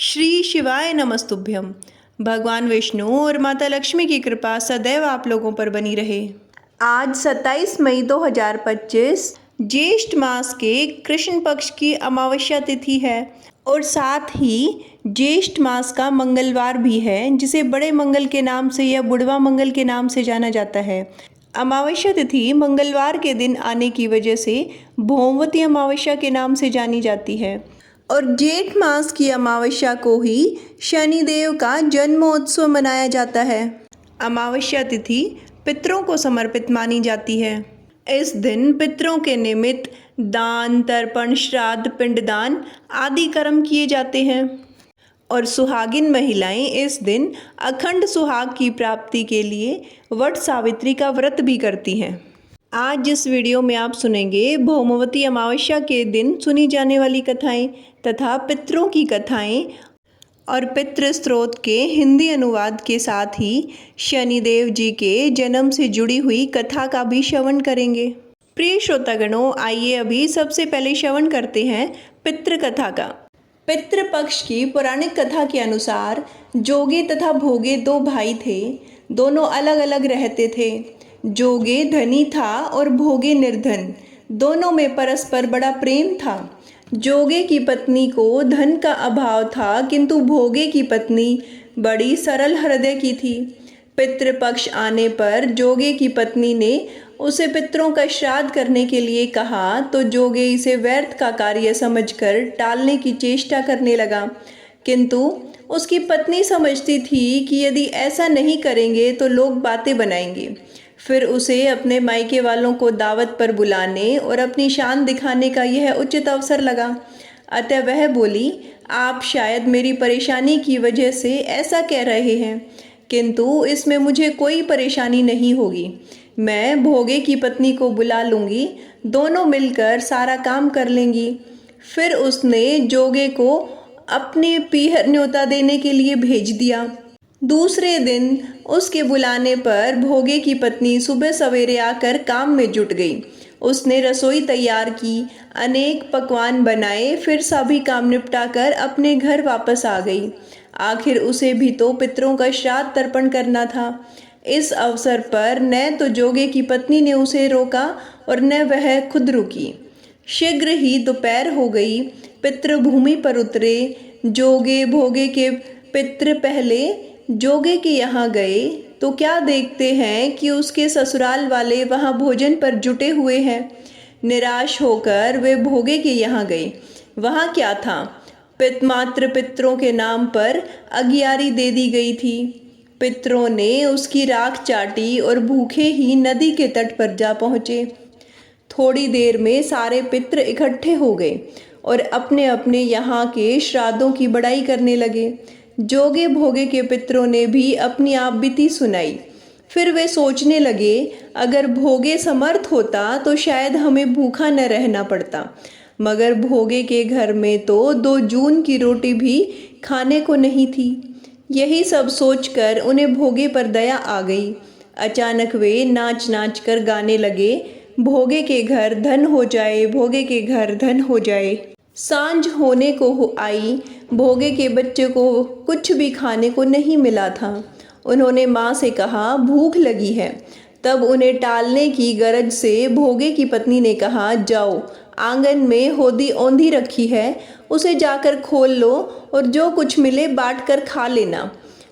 श्री शिवाय नमस्तुभ्यम। भगवान विष्णु और माता लक्ष्मी की कृपा सदैव आप लोगों पर बनी रहे। आज 27 मई 2025 ज्येष्ठ मास के कृष्ण पक्ष की अमावस्या तिथि है और साथ ही ज्येष्ठ मास का मंगलवार भी है, जिसे बड़े मंगल के नाम से या बुढ़वा मंगल के नाम से जाना जाता है। अमावस्या तिथि मंगलवार के दिन आने की वजह से भौमवती अमावस्या के नाम से जानी जाती है और जेठ मास की अमावस्या को ही शनिदेव का जन्मोत्सव मनाया जाता है। अमावस्या तिथि पितरों को समर्पित मानी जाती है। इस दिन पितरों के निमित्त दान, तर्पण, श्राद्ध, पिंडदान आदि कर्म किए जाते हैं और सुहागिन महिलाएं इस दिन अखंड सुहाग की प्राप्ति के लिए वट सावित्री का व्रत भी करती हैं। आज जिस वीडियो में आप सुनेंगे भौमवती अमावस्या के दिन सुनी जाने वाली कथाएं तथा पितरों की कथाएं और पितृ स्त्रोत के हिंदी अनुवाद के साथ ही शनिदेव जी के जन्म से जुड़ी हुई कथा का भी श्रवण करेंगे। प्रिय श्रोतागणों, आइए अभी सबसे पहले श्रवण करते हैं पितृ कथा का। पितृ पक्ष की पौराणिक कथा के अनुसार जोगे तथा भोगे दो भाई थे। दोनों अलग अलग रहते थे। जोगे धनी था और भोगे निर्धन। दोनों में परस्पर बड़ा प्रेम था। जोगे की पत्नी को धन का अभाव था, किंतु भोगे की पत्नी बड़ी सरल हृदय की थी। पितृपक्ष आने पर जोगे की पत्नी ने उसे पितरों का श्राद्ध करने के लिए कहा, तो जोगे इसे व्यर्थ का कार्य समझकर टालने की चेष्टा करने लगा। किंतु उसकी पत्नी समझती थी कि यदि ऐसा नहीं करेंगे तो लोग बातें बनाएंगे। फिर उसे अपने मायके वालों को दावत पर बुलाने और अपनी शान दिखाने का यह उचित अवसर लगा। अतः वह बोली, आप शायद मेरी परेशानी की वजह से ऐसा कह रहे हैं, किंतु इसमें मुझे कोई परेशानी नहीं होगी। मैं भोगे की पत्नी को बुला लूँगी, दोनों मिलकर सारा काम कर लेंगी। फिर उसने जोगे को अपने पीहर न्योता देने के लिए भेज दिया। दूसरे दिन उसके बुलाने पर भोगे की पत्नी सुबह सवेरे आकर काम में जुट गई। उसने रसोई तैयार की, अनेक पकवान बनाए, फिर सभी काम निपटाकर अपने घर वापस आ गई। आखिर उसे भी तो पितरों का श्राद्ध तर्पण करना था। इस अवसर पर न तो जोगे की पत्नी ने उसे रोका और न वह खुद रुकी। शीघ्र ही दोपहर हो गई। पितृ भूमि पर उतरे। जोगे भोगे के पितृ पहले जोगे के यहाँ गए तो क्या देखते हैं कि उसके ससुराल वाले वहाँ भोजन पर जुटे हुए हैं। निराश होकर वे भोगे के यहाँ गए। वहाँ क्या था? मात्र पितरों के नाम पर अगियारी दे दी गई थी। पितरों ने उसकी राख चाटी और भूखे ही नदी के तट पर जा पहुँचे। थोड़ी देर में सारे पितर इकट्ठे हो गए और अपने अपने यहाँ के श्राद्धों की बड़ाई करने लगे। जोगे भोगे के पितरों ने भी अपनी आप बीती सुनाई। फिर वे सोचने लगे, अगर भोगे समर्थ होता तो शायद हमें भूखा न रहना पड़ता, मगर भोगे के घर में तो 2 जून की रोटी भी खाने को नहीं थी। यही सब सोचकर उन्हें भोगे पर दया आ गई। अचानक वे नाच नाच कर गाने लगे, भोगे के घर धन हो जाए, भोगे के घर धन हो जाए। सांझ होने को आई। भोगे के बच्चे को कुछ भी खाने को नहीं मिला था। उन्होंने माँ से कहा, भूख लगी है। तब उन्हें टालने की गरज से भोगे की पत्नी ने कहा, जाओ, आंगन में होदी औंधी रखी है, उसे जाकर खोल लो और जो कुछ मिले बांट कर खा लेना।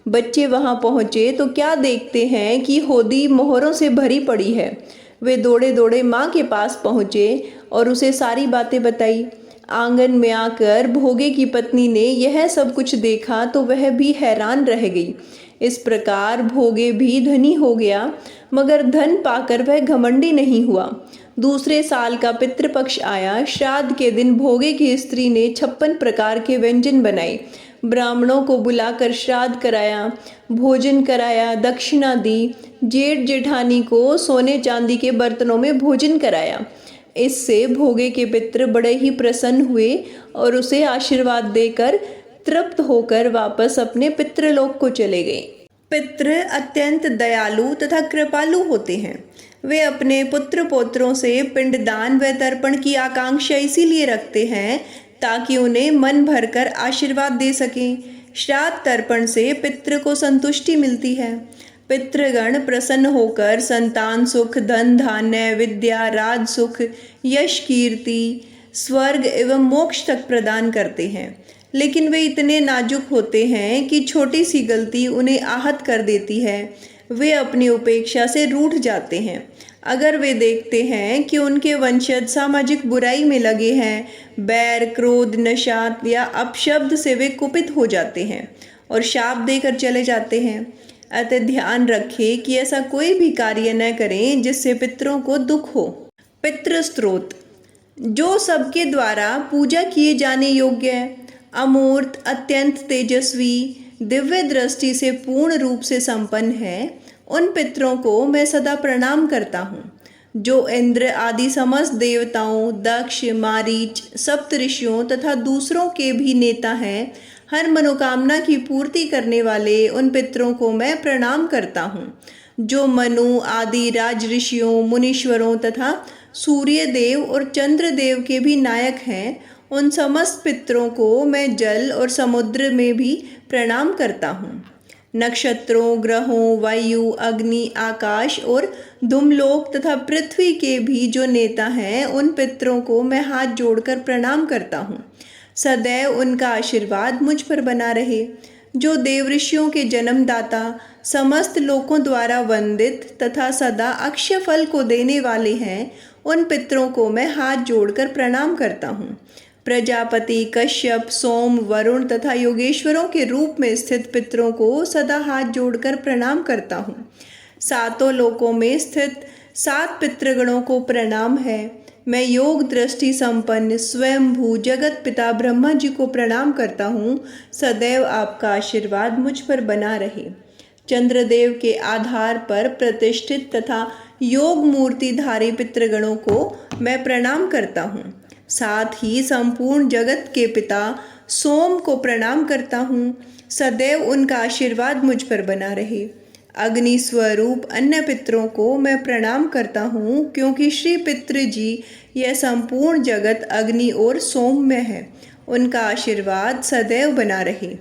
बच्चे वहाँ पहुँचे तो क्या देखते हैं कि होदी मोहरों से भरी पड़ी है। वे दौड़े दौड़े माँ के पास पहुँचे और उसे सारी बातें बताई। आंगन में आकर भोगे की पत्नी ने यह सब कुछ देखा तो वह भी हैरान रह गई। इस प्रकार भोगे भी धनी हो गया, मगर धन पाकर वह घमंडी नहीं हुआ। दूसरे साल का पितृपक्ष आया। श्राद्ध के दिन भोगे की स्त्री ने 56 प्रकार के व्यंजन बनाए। ब्राह्मणों को बुलाकर श्राद्ध कराया, भोजन कराया, दक्षिणा दी। जेठ जेठानी को सोने चांदी के बर्तनों में भोजन कराया। इससे भोगे के पितृ बड़े ही प्रसन्न हुए और उसे आशीर्वाद देकर तृप्त होकर वापस अपने पितृलोक को चले गए। पितृ अत्यंत दयालु तथा कृपालु होते हैं। वे अपने पुत्र पौत्रों से पिंडदान व तर्पण की आकांक्षा इसीलिए रखते हैं ताकि उन्हें मन भरकर आशीर्वाद दे सकें। श्राद्ध तर्पण से पितृ को संतुष्टि मिलती है। पितृगण प्रसन्न होकर संतान सुख, धन धान्य, विद्या, राज सुख, यश, कीर्ति, स्वर्ग एवं मोक्ष तक प्रदान करते हैं। लेकिन वे इतने नाजुक होते हैं कि छोटी सी गलती उन्हें आहत कर देती है। वे अपनी उपेक्षा से रूठ जाते हैं। अगर वे देखते हैं कि उनके वंशज सामाजिक बुराई में लगे हैं, बैर, क्रोध, नशा या अपशब्द से वे कुपित हो जाते हैं और शाप देकर चले जाते हैं। अतः ध्यान रखें कि ऐसा कोई भी कार्य न करें जिससे पितरों को दुख हो। पितृ स्त्रोत जो सबके द्वारा पूजा किए जाने योग्य है, अमूर्त, अत्यंत तेजस्वी, दिव्य दृष्टि से पूर्ण रूप से संपन्न है, उन पितरों को मैं सदा प्रणाम करता हूँ। जो इंद्र आदि समस्त देवताओं, दक्ष, मारीच, सप्त ऋषियों तथा दूसरों के भी नेता हैं, हर मनोकामना की पूर्ति करने वाले उन पितरों को मैं प्रणाम करता हूँ। जो मनु आदि राज ऋषियों, मुनीश्वरों तथा सूर्य देव और चंद्र देव के भी नायक हैं, उन समस्त पितरों को मैं जल और समुद्र में भी प्रणाम करता हूँ। नक्षत्रों, ग्रहों, वायु, अग्नि, आकाश और धूमलोक तथा पृथ्वी के भी जो नेता हैं, उन पितरों को मैं हाथ जोड़कर प्रणाम करता हूँ। सदैव उनका आशीर्वाद मुझ पर बना रहे। जो देवऋषियों के जन्मदाता, समस्त लोकों द्वारा वंदित तथा सदा अक्षय फल को देने वाले हैं, उन पितरों को मैं हाथ जोड़कर प्रणाम करता हूँ। प्रजापति, कश्यप, सोम, वरुण तथा योगेश्वरों के रूप में स्थित पितरों को सदा हाथ जोड़कर प्रणाम करता हूँ। सातों लोकों में स्थित 7 पितृगणों को प्रणाम है। मैं योग दृष्टि संपन्न स्वयंभू जगत पिता ब्रह्मा जी को प्रणाम करता हूँ। सदैव आपका आशीर्वाद मुझ पर बना रहे। चंद्रदेव के आधार पर प्रतिष्ठित तथा योग मूर्तिधारी पितृगणों को मैं प्रणाम करता हूँ। साथ ही संपूर्ण जगत के पिता सोम को प्रणाम करता हूँ। सदैव उनका आशीर्वाद मुझ पर बना रहे। अग्नि स्वरूप अन्य पितरों को मैं प्रणाम करता हूँ, क्योंकि श्री पितृ जी यह संपूर्ण जगत अग्नि और सोम में है। उनका आशीर्वाद सदैव बना रहे।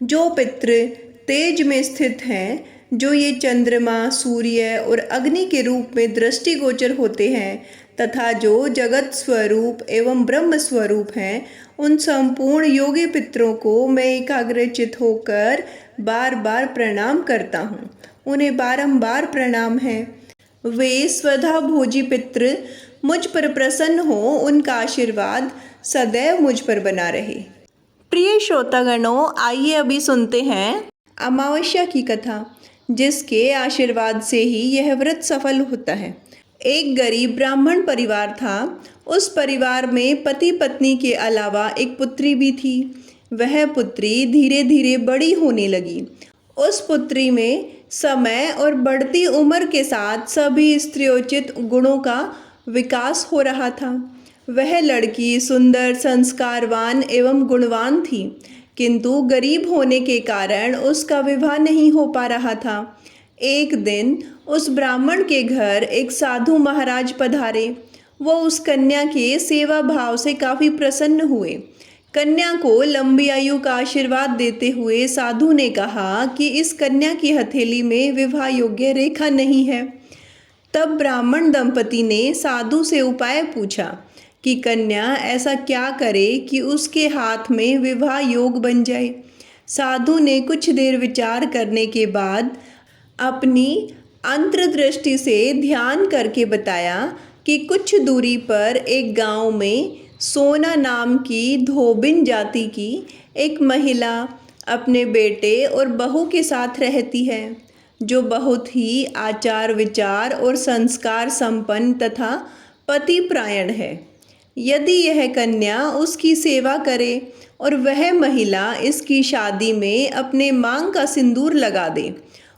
जो पितृ तेज में स्थित हैं, जो ये चंद्रमा, सूर्य और अग्नि के रूप में दृष्टिगोचर होते हैं तथा जो जगत स्वरूप एवं ब्रह्म स्वरूप हैं, उन संपूर्ण योगी पितरों को मैं एकाग्रचित होकर बार बार प्रणाम करता हूँ। उन्हें बारंबार प्रणाम है। वे स्वधा भोजी पितृ मुझ पर प्रसन्न हो, उनका आशीर्वाद सदैव मुझ पर बना रहे। प्रिय श्रोतागणों, आइए अभी सुनते हैं अमावस्या की कथा, जिसके आशीर्वाद से ही यह व्रत सफल होता है। एक गरीब ब्राह्मण परिवार था। उस परिवार में पति पत्नी के अलावा एक पुत्री भी थी। वह पुत्री धीरे धीरे बड़ी होने लगी। उस पुत्री में समय और बढ़ती उम्र के साथ सभी स्त्रियोचित गुणों का विकास हो रहा था। वह लड़की सुंदर, संस्कारवान एवं गुणवान थी, किंतु गरीब होने के कारण उसका विवाह नहीं हो पा रहा था। एक दिन उस ब्राह्मण के घर एक साधु महाराज पधारे। वो उस कन्या के सेवा भाव से काफ़ी प्रसन्न हुए। कन्या को लंबी आयु का आशीर्वाद देते हुए साधु ने कहा कि इस कन्या की हथेली में विवाह योग्य रेखा नहीं है। तब ब्राह्मण दंपति ने साधु से उपाय पूछा कि कन्या ऐसा क्या करे कि उसके हाथ में विवाह योग बन जाए। साधु ने कुछ देर विचार करने के बाद अपनी अंतर्दृष्टि से ध्यान करके बताया कि कुछ दूरी पर एक गांव में सोना नाम की धोबिन जाति की एक महिला अपने बेटे और बहू के साथ रहती है, जो बहुत ही आचार विचार और संस्कार संपन्न तथा पतिपरायण है। यदि यह कन्या उसकी सेवा करे और वह महिला इसकी शादी में अपने मांग का सिंदूर लगा दे,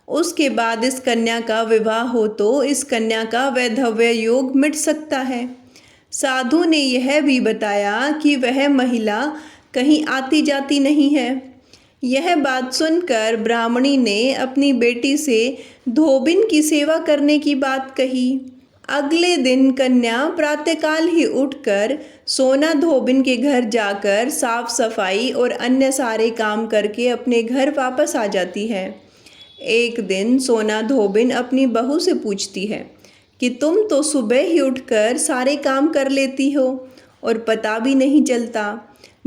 उसके बाद इस कन्या का विवाह हो तो इस कन्या का वैधव्य योग मिट सकता है। साधु ने यह भी बताया कि वह महिला कहीं आती जाती नहीं है। यह बात सुनकर ब्राह्मणी ने अपनी बेटी से धोबिन की सेवा करने की बात कही। अगले दिन कन्या प्रातःकाल ही उठकर सोना धोबिन के घर जाकर साफ सफाई और अन्य सारे काम करके अपने घर वापस आ जाती है। एक दिन सोना धोबिन अपनी बहू से पूछती है कि तुम तो सुबह ही उठकर सारे काम कर लेती हो और पता भी नहीं चलता।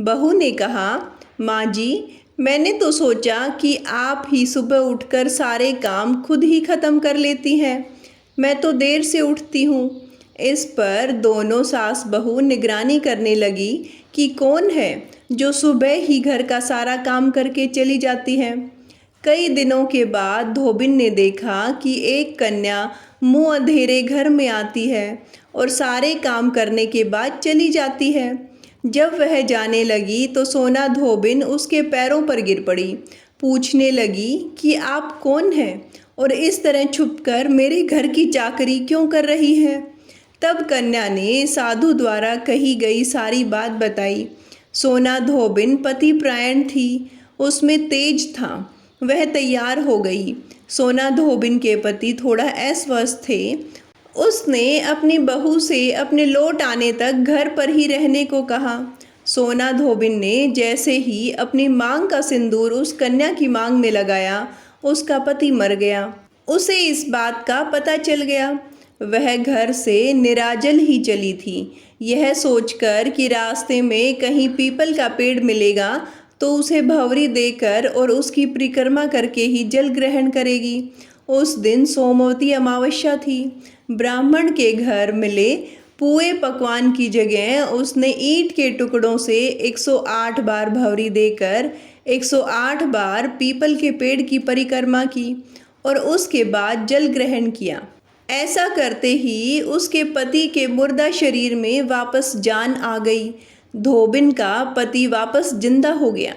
बहू ने कहा, माँ जी, मैंने तो सोचा कि आप ही सुबह उठकर सारे काम खुद ही ख़त्म कर लेती हैं। मैं तो देर से उठती हूँ। इस पर दोनों सास बहू निगरानी करने लगी कि कौन है जो सुबह ही घर का सारा काम करके चली जाती है। कई दिनों के बाद धोबिन ने देखा कि एक कन्या मुंह अंधेरे घर में आती है और सारे काम करने के बाद चली जाती है। जब वह जाने लगी तो सोना धोबिन उसके पैरों पर गिर पड़ी। पूछने लगी कि आप कौन हैं और इस तरह छुपकर मेरे घर की चाकरी क्यों कर रही हैं। तब कन्या ने साधु द्वारा कही गई सारी बात बताई। सोना धोबिन पतिपरायण थी, उसमें तेज था। वह तैयार हो गई। सोना धोबिन के पति थोड़ा अस्वस्थ थे। उसने अपनी बहू से अपने लौट आने तक घर पर ही रहने को कहा। सोना धोबिन ने जैसे ही अपनी मांग का सिंदूर उस कन्या की मांग में लगाया, उसका पति मर गया। उसे इस बात का पता चल गया। वह घर से निराजल ही चली थी, यह सोचकर कि रास्ते में कहीं पीपल का पेड़ मिलेगा तो उसे भंवरी देकर और उसकी परिक्रमा करके ही जल ग्रहण करेगी। उस दिन सोमवती अमावस्या थी। ब्राह्मण के घर मिले पुए पकवान की जगह उसने ईंट के टुकड़ों से 108 बार भंवरी देकर 108 बार पीपल के पेड़ की परिक्रमा की और उसके बाद जल ग्रहण किया। ऐसा करते ही उसके पति के मुर्दा शरीर में वापस जान आ गई। धोबिन का पति वापस जिंदा हो गया।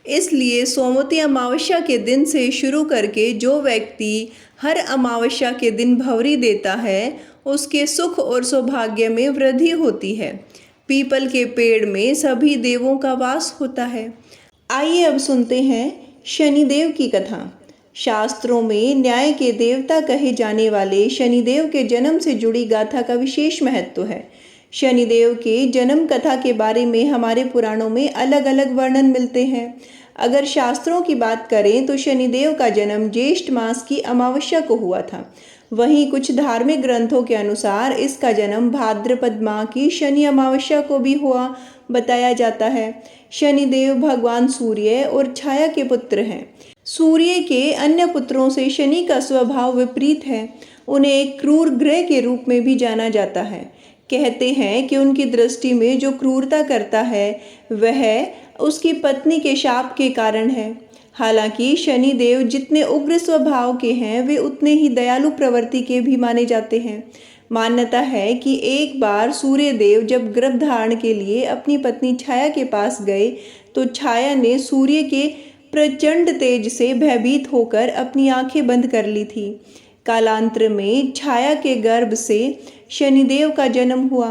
इसलिए सोमवती अमावस्या के दिन से शुरू करके जो व्यक्ति हर अमावस्या के दिन भंवरी देता है, उसके सुख और सौभाग्य में वृद्धि होती है। पीपल के पेड़ में सभी देवों का वास होता है। आइए अब सुनते हैं शनिदेव की कथा। शास्त्रों में न्याय के देवता कहे जाने वाले शनिदेव के जन्म से जुड़ी गाथा का विशेष महत्व है। शनिदेव के जन्म कथा के बारे में हमारे पुराणों में अलग अलग वर्णन मिलते हैं। अगर शास्त्रों की बात करें तो शनिदेव का जन्म ज्येष्ठ मास की अमावस्या को हुआ था। वहीं कुछ धार्मिक ग्रंथों के अनुसार इसका जन्म भाद्रपद माह की शनि अमावस्या को भी हुआ बताया जाता है। शनिदेव भगवान सूर्य और छाया के पुत्र हैं। सूर्य के अन्य पुत्रों से शनि का स्वभाव विपरीत है। उन्हें एक क्रूर ग्रह के रूप में भी जाना जाता है। कहते हैं कि उनकी दृष्टि में जो क्रूरता करता है वह उसकी पत्नी के शाप के कारण है। हालांकि शनिदेव जितने उग्र स्वभाव के हैं वे उतने ही दयालु प्रवृत्ति के भी माने जाते हैं। मान्यता है कि एक बार सूर्यदेव जब गर्भ धारण के लिए अपनी पत्नी छाया के पास गए तो छाया ने सूर्य के प्रचंड तेज से भयभीत होकर अपनी आंखें बंद कर ली थी। कालांतर में छाया के गर्भ से शनिदेव का जन्म हुआ।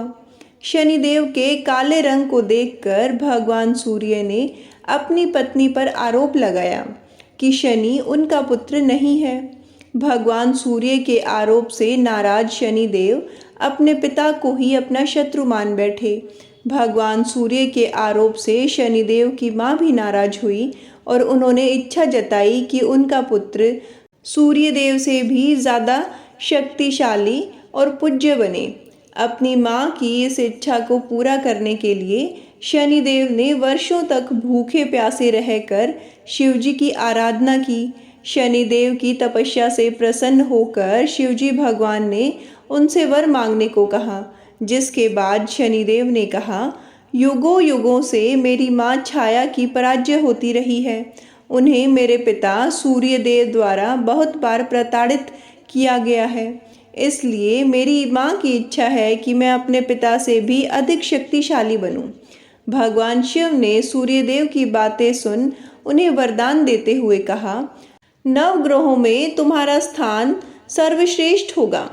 शनिदेव के काले रंग को देखकर भगवान सूर्य ने अपनी पत्नी पर आरोप लगाया कि शनि उनका पुत्र नहीं है। भगवान सूर्य के आरोप से नाराज शनिदेव अपने पिता को ही अपना शत्रु मान बैठे। भगवान सूर्य के आरोप से शनिदेव की माँ भी नाराज हुई और उन्होंने इच्छा जताई कि उनका पुत्र सूर्यदेव से भी ज़्यादा शक्तिशाली और पूज्य बने। अपनी माँ की इस इच्छा को पूरा करने के लिए शनिदेव ने वर्षों तक भूखे प्यासे रहकर शिवजी की आराधना की। शनिदेव की तपस्या से प्रसन्न होकर शिवजी भगवान ने उनसे वर मांगने को कहा, जिसके बाद शनिदेव ने कहा, युगों युगों से मेरी माँ छाया की पराजय होती रही है। उन्हें मेरे पिता सूर्यदेव द्वारा बहुत बार प्रताड़ित किया गया है। इसलिए मेरी माँ की इच्छा है कि मैं अपने पिता से भी अधिक शक्तिशाली बनूं। भगवान शिव ने सूर्यदेव की बातें सुन उन्हें वरदान देते हुए कहा, नवग्रहों में तुम्हारा स्थान सर्वश्रेष्ठ होगा।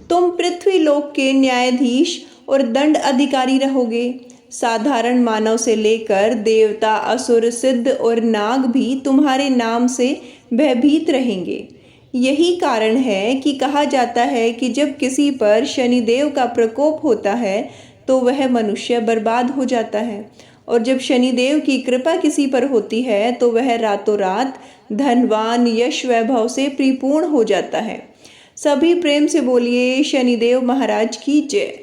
तुम पृथ्वी लोक के न्यायाधीश और दंड अधिकारी रहोगे। साधारण मानव से लेकर देवता, असुर, सिद्ध और नाग भी तुम्हारे नाम से भयभीत रहेंगे। यही कारण है कि कहा जाता है कि जब किसी पर शनिदेव का प्रकोप होता है तो वह मनुष्य बर्बाद हो जाता है, और जब शनिदेव की कृपा किसी पर होती है तो वह रातों रात धनवान, यश, वैभव से परिपूर्ण हो जाता है। सभी प्रेम से बोलिए शनिदेव महाराज की जय।